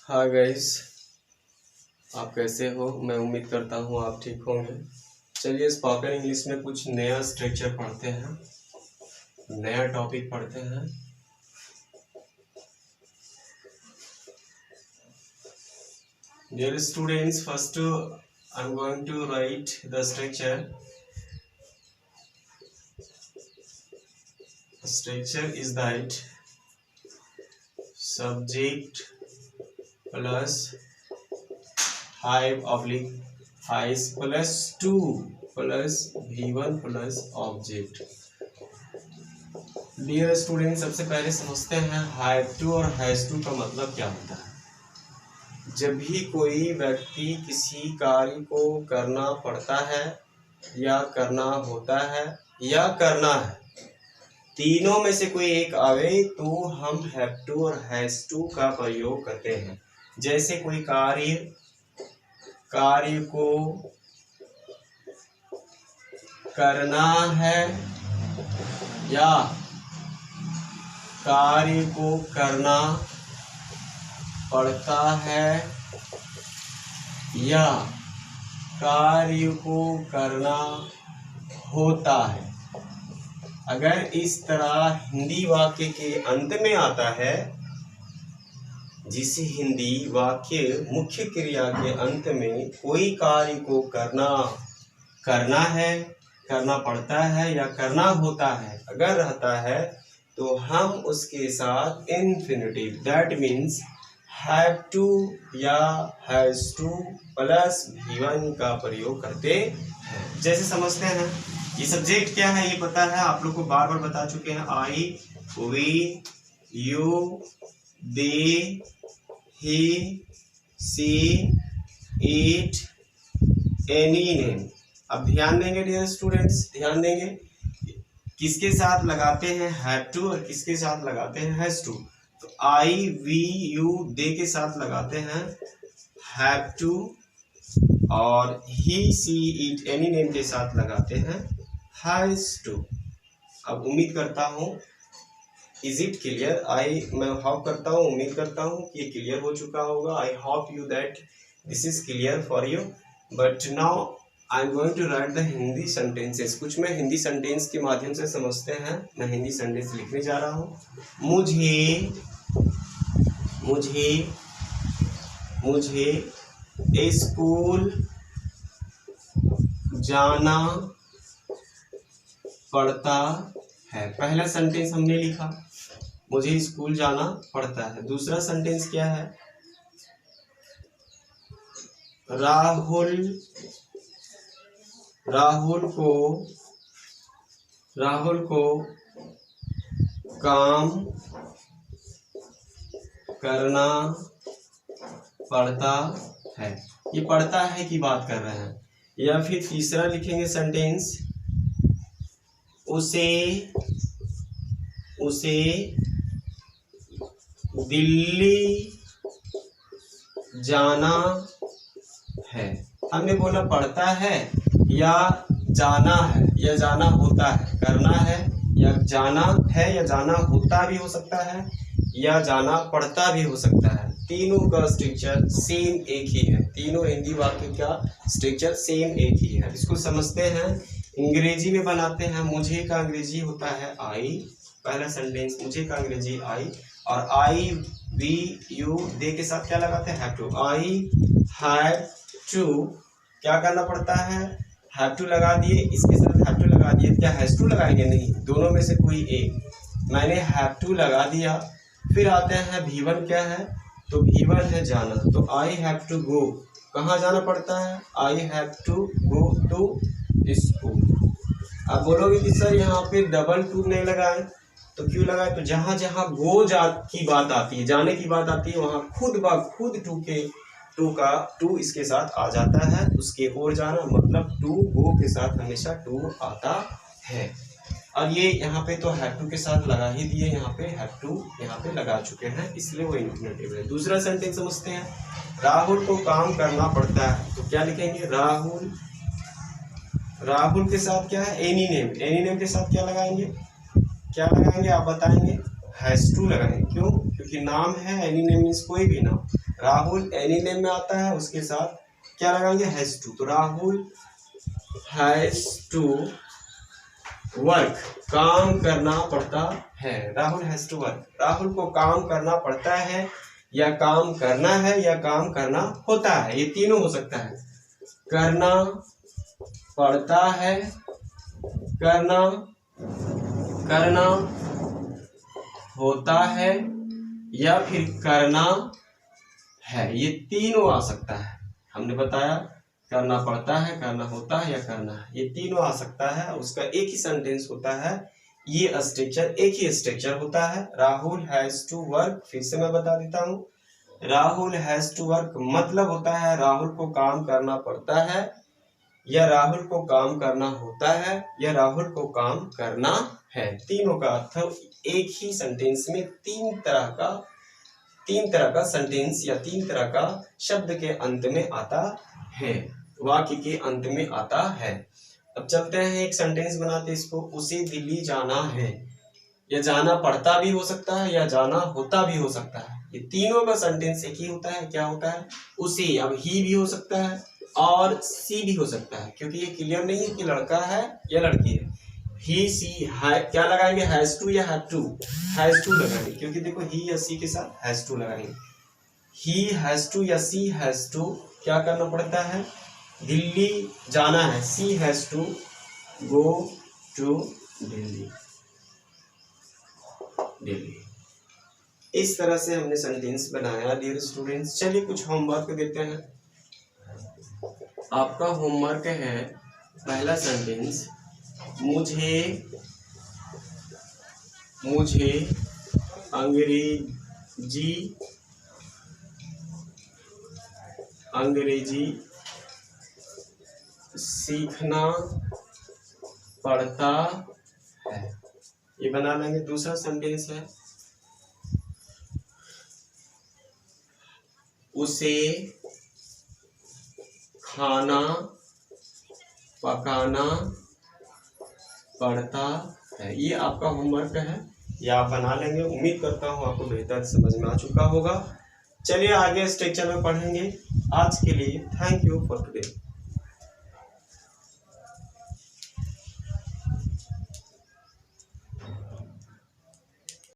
हाँ गाइस, आप कैसे हो? मैं उम्मीद करता हूँ आप ठीक होंगे। चलिए स्पोकन इंग्लिश में कुछ नया स्ट्रक्चर पढ़ते हैं, नया टॉपिक पढ़ते हैं। Dear students, first I am going to write the structure. Structure is that subject plus hive oblique hive plus 2 plus v1 plus object. Dear student, सबसे पहले समझते हैं हाइव टू और हैज टू का मतलब क्या होता है। जब भी कोई व्यक्ति किसी कार्य को करना पड़ता है या करना होता है या करना है, तीनों में से कोई एक आवे तो हम हैव टू और हैज टू का प्रयोग करते हैं। जैसे कोई कार्य को करना है या कार्य को करना पड़ता है या कार्य को करना होता है। अगर इस तरह हिंदी वाक्य के अंत में आता है, जिस हिंदी वाक्य मुख्य क्रिया के अंत में कोई कार्य को करना है, करना पड़ता है या करना होता है अगर रहता है, तो हम उसके साथ infinitive that means have to या हैज टू प्लस v1 का प्रयोग करते हैं। जैसे समझते हैं, ये सब्जेक्ट क्या है ये पता है, आप लोग को बार बार बता चुके हैं। I, we, you, they, he, she, it, any name. अब ध्यान देंगे डियर स्टूडेंट्स, ध्यान देंगे किसके साथ लगाते हैं हैव टू और किसके साथ लगाते हैं हैज टू। तो आई, वी, यू, दे के साथ लगाते हैं हैव टू और ही, सी, इट, एनी नेम के साथ लगाते हैं हैज टू। अब उम्मीद करता हूँ इज इट क्लियर। मैं होप करता हूँ, उम्मीद करता हूँ कि ये क्लियर हो चुका होगा। I hope you that this is clear for you. But now I am going to write the Hindi sentences. कुछ मैं हिंदी सेंटेंस के माध्यम से समझते हैं। मैं हिंदी सेंटेंस लिखने जा रहा हूँ। मुझे स्कूल जाना पड़ता है। पहला सेंटेंस हमने लिखा, मुझे स्कूल जाना पड़ता है। दूसरा सेंटेंस क्या है, राहुल को काम करना पड़ता है। ये पड़ता है की बात कर रहे हैं। या फिर तीसरा लिखेंगे सेंटेंस, उसे दिल्ली जाना है। हमने बोला पड़ता है या जाना है या जाना होता है, करना है या जाना है या जाना होता भी हो सकता है या जाना पड़ता भी हो सकता है। तीनों का स्ट्रक्चर सेम एक ही है। तीनों हिंदी वाक्य का स्ट्रक्चर सेम एक ही है। इसको समझते हैं, अंग्रेजी में बनाते हैं। मुझे का अंग्रेजी होता है आई। पहला सेंटेंस मुझे का अंग्रेजी आई और आई, वी, यू, दे के साथ क्या लगाते हैं have to. I have to क्या करना पड़ता है, हैव टू लगा दिए, इसके साथ हैव टू लगा दिए। क्या हैज टू लगाएंगे? नहीं, दोनों में से कोई एक। मैंने हैव टू लगा दिया। फिर आते हैं v1 क्या है, तो v1 है जाना। तो आई हैव टू गो, कहाँ जाना पड़ता है, I have to go to school. अब बोलोगे कि सर यहाँ पे डबल टू नहीं लगाए, तो क्यों लगाए? तो जहाँ जहाँ गो की बात आती है, जाने की बात आती है, वहाँ खुद ब खुद टू इसके साथ आ जाता है। उसके ओर जाना मतलब टू, गो के साथ हमेशा टू आता है। और ये यहाँ पे तो हैव टू के साथ लगा ही दिए, यहाँ पे हैव टू यहाँ पे लगा चुके हैं, इसलिए वो इन्फिनिटिव है। दूसरा सेंटेंस समझते हैं, राहुल को काम करना पड़ता है। तो क्या लिखेंगे, राहुल के साथ क्या है, एनी नेम। एनी नेम के साथ क्या लगाएंगे आप बताएंगे, हैज टू लगाएंगे। क्यों? क्योंकि नाम है, एनी नेम मीन्स कोई भी नाम। राहुल एनी नेम में आता है, उसके साथ क्या लगाएंगे, हैज टू। तो राहुल हैज टू वर्क, काम करना पड़ता है। Rahul has to work, Rahul को काम करना पड़ता है या काम करना है या काम करना होता है, ये तीनों हो सकता है। करना पड़ता है, करना होता है या फिर करना है, ये तीनों आ सकता है। हमने बताया करना पड़ता है, करना होता है या करना है, ये तीनों आ सकता है। उसका एक ही सेंटेंस होता है, ये स्ट्रक्चर एक ही स्ट्रक्चर होता है। राहुल हैज टू वर्क, फिर से मैं बता देता हूँ, राहुल हैज टू वर्क मतलब होता है राहुल को काम करना पड़ता है या राहुल को काम करना होता है या राहुल को काम करना है। तीनों का अर्थ एक ही सेंटेंस में तीन तरह का सेंटेंस या तीन तरह का शब्द के अंत में आता है, वाक्य के अंत में आता है। अब चलते हैं एक सेंटेंस बनाते, इसको उसे दिल्ली जाना है, या जाना पड़ता भी हो सकता है या जाना होता भी हो सकता है। ये तीनों का सेंटेंस एक ही होता है, क्या होता है, उसे। अब ही भी हो सकता है और सी भी हो सकता है, क्योंकि ये क्लियर नहीं है कि लड़का है या लड़की है। ही सी है, क्या लगाएंगे, हैज टू या हैव टू, हैज टू लगाएंगे, क्योंकि देखो ही या सी के साथ हैज टू लगाएंगे। ही हैज टू या सी हैज टू क्या करना पड़ता है, दिल्ली जाना है। She has to go to Delhi. इस तरह से हमने सेंटेंस बनाया डियर स्टूडेंट्स। चलिए कुछ होमवर्क देते हैं। आपका होमवर्क है पहला सेंटेंस, मुझे अंग्रेजी सीखना पड़ता है, ये बना लेंगे। दूसरा सेंटेंस है, उसे खाना पकाना पड़ता है, ये आपका होमवर्क है, ये आप बना लेंगे। उम्मीद करता हूँ आपको बेहतर समझ में आ चुका होगा। चलिए आगे स्ट्रक्चर में पढ़ेंगे। आज के लिए थैंक यू फॉर टुडे।